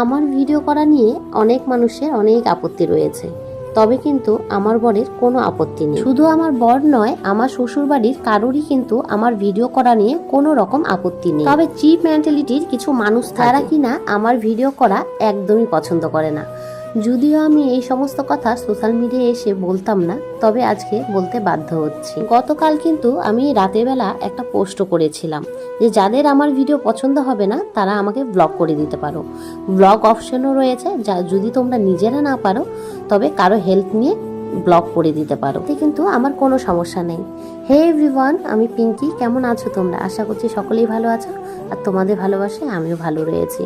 আমার ভিডিও করা নিয়ে অনেক মানুষের অনেক আপত্তি রয়েছে, তবে কিন্তু আমার বরের কোনো আপত্তি নেই। শুধু আমার বর নয়, আমার শ্বশুর বাড়ির কারোরই কিন্তু আমার ভিডিও করা নিয়ে কোনো রকম আপত্তি নেই। তবে চিপ মেন্টালিটির কিছু মানুষ তারা কিনা আমার ভিডিও করা একদমই পছন্দ করে না। যদিও আমি এই সমস্ত কথা সোশ্যাল মিডিয়ায় এসে বলতাম না, তবে আজকে বলতে বাধ্য হচ্ছি। গতকাল কিন্তু আমি রাতের বেলা একটা পোস্ট করেছিলাম যে যাদের আমার ভিডিও পছন্দ হবে না তারা আমাকে ব্লক করে দিতে পারো। ব্লক অপশনও রয়েছে, যা যদি তোমরা নিজেরা না পারো তবে কারো হেল্প নিয়ে ব্লক করে দিতে পারো। এতে কিন্তু আমার কোনো সমস্যা নেই। হে এভরিওয়ান, আমি পিঙ্কি। কেমন আছো তোমরা? আশা করছি সকলেই ভালো আছো, আর তোমাদের ভালোবাসায় আমিও ভালো রয়েছি।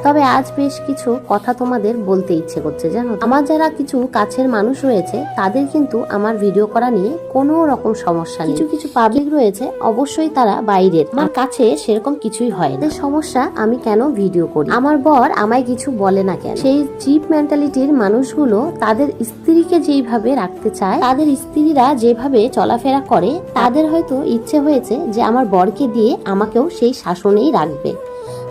তবে আজ বেশ কিছু কথা তোমাদের বলতে ইচ্ছে করছে, জানো। আমার যারা কিছু কাছের মানুষ রয়েছে তাদের কিন্তু আমার ভিডিও করা নিয়ে কোনো রকম সমস্যা নেই। কিছু কিছু পাবলিক রয়েছে, অবশ্যই তারা বাইরের, আমার কাছে সেরকম কিছুই হয় না। সমস্যা আমি কেন ভিডিও করি, আমার বর আমায় কিছু বলে না কেন। সেই চিপ মেন্টালিটির মানুষগুলো তাদের স্ত্রীকে যেইভাবে রাখতে চায়, তাদের স্ত্রীরা যেভাবে চলাফেরা করে, তাদের হয়তো ইচ্ছে হয়েছে যে আমার বরকে দিয়ে আমাকেও সেই শাসনেই রাখবে।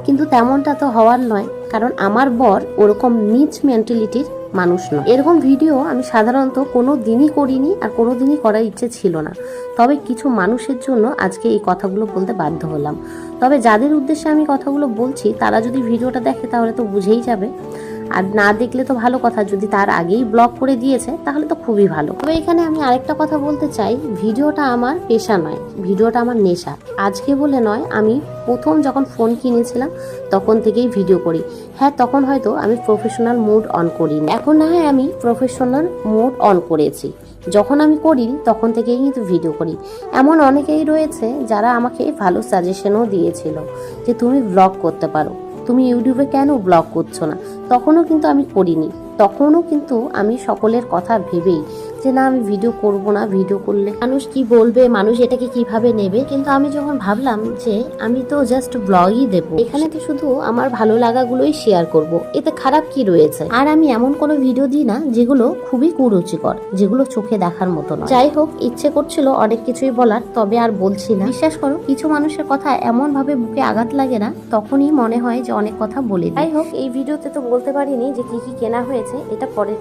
কিন্তু তেমনটা তো হওয়ার নয়, কারণ আমার বর ওরকম নিচ মেন্টালিটির মানুষ নয়। এরকম ভিডিও আমি সাধারণত কোনো দিনই করিনি, আর কোনো দিনই করার ইচ্ছে ছিল না। তবে কিছু মানুষের জন্য আজকে এই কথাগুলো বলতে বাধ্য হলাম। তবে যাদের উদ্দেশ্যে আমি কথাগুলো বলছি তারা যদি ভিডিওটা দেখে তাহলে তো বুঝেই যাবে, আর না দেখলে তো ভালো কথা। যদি তার আগেই ব্লক করে দিয়েছে তাহলে তো খুবই ভালো। তবে এখানে আমি আরেকটা কথা বলতে চাই, ভিডিওটা আমার পেশা নয়, ভিডিওটা আমার নেশা। আজকে বলে নয়, আমি প্রথম যখন ফোন কিনেছিলাম তখন থেকেই ভিডিও করি। হ্যাঁ, তখন হয়তো আমি প্রফেশনাল মোড অন করিনি, এখন না হয় আমি প্রফেশনাল মোড অন করেছি। যখন আমি করি তখন থেকেই কিন্তু ভিডিও করি। এমন অনেকেই রয়েছে যারা আমাকে ভালো সাজেশনও দিয়েছিল যে তুমি ব্লগ করতে পারো, তুমি ইউটিউবে কেন ব্লগ করছো না। তখনও কিন্তু আমি করিনি, তখনও কিন্তু আমি সকলের কথা ভেবেই যে না, আমি ভিডিও করব না, ভিডিও করলে মানুষ কি বলবে, মানুষ এটাকে কিভাবে নেবে। কিন্তু আমি যখন ভাবলাম যে আমি তো জাস্ট ব্লগই দেবো, এখানে তো শুধু আমার ভালো লাগাগুলোই শেয়ার করব, এতে খারাপ কি রয়েছে। আর আমি এমন কোনো ভিডিও দিই না যেগুলো খুবই কুরুচিকর, যেগুলো চোখে দেখার মতো নয়। যাই হোক, ইচ্ছে করছিল অনেক কিছুই বলার, তবে আর বলছি না। বিশ্বাস করো, কিছু মানুষের কথা এমন ভাবে বুকে আঘাত লাগে না, তখনই মনে হয় যে অনেক কথা বলে দিই। যাই হোক, এই ভিডিওতে তো বলতে পারিনি যে কি কি কেনা হয়েছে, এটা পরে